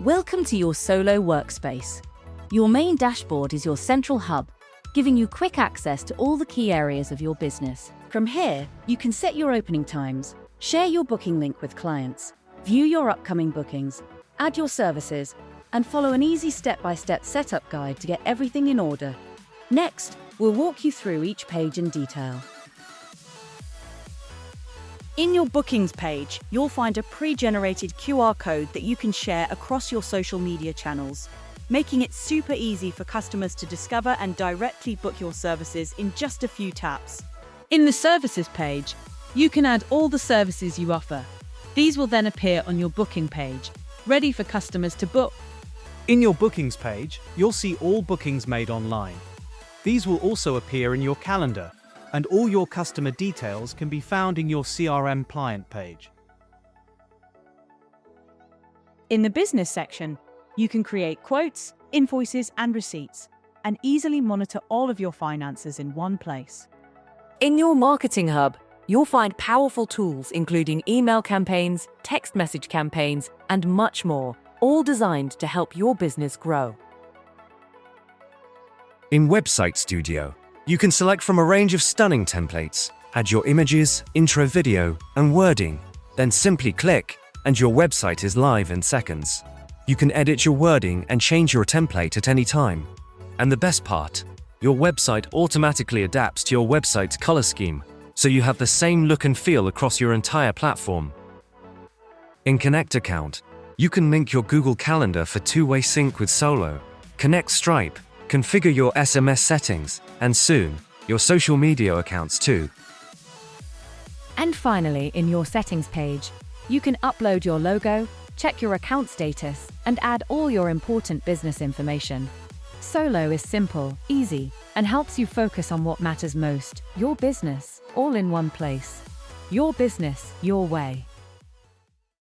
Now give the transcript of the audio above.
Welcome to your solo workspace. Your main dashboard is your central hub, giving you quick access to all the key areas of your business. From here, you can set your opening times, share your booking link with clients, view your upcoming bookings, add your services, and follow an easy step-by-step setup guide to get everything in order. Next, we'll walk you through each page in detail. In your bookings page, you'll find a pre-generated QR code that you can share across your social media channels, making it super easy for customers to discover and directly book your services in just a few taps. In the services page, you can add all the services you offer. These will then appear on your booking page, ready for customers to book. In your bookings page, you'll see all bookings made online. These will also appear in your calendar, and all your customer details can be found in your CRM client page. In the business section, you can create quotes, invoices, and receipts, and easily monitor all of your finances in one place. In your marketing hub, you'll find powerful tools including email campaigns, text message campaigns, and much more, all designed to help your business grow. In Website Studio, you can select from a range of stunning templates, add your images, intro video, and wording, then simply click, and your website is live in seconds. You can edit your wording and change your template at any time. And the best part, your website automatically adapts to your website's color scheme, so you have the same look and feel across your entire platform. In Connect Account, you can link your Google Calendar for two-way sync with Solo, connect Stripe, configure your SMS settings, and soon, your social media accounts too. And finally, in your settings page, you can upload your logo, check your account status, and add all your important business information. Solo is simple, easy, and helps you focus on what matters most, your business, all in one place. Your business, your way.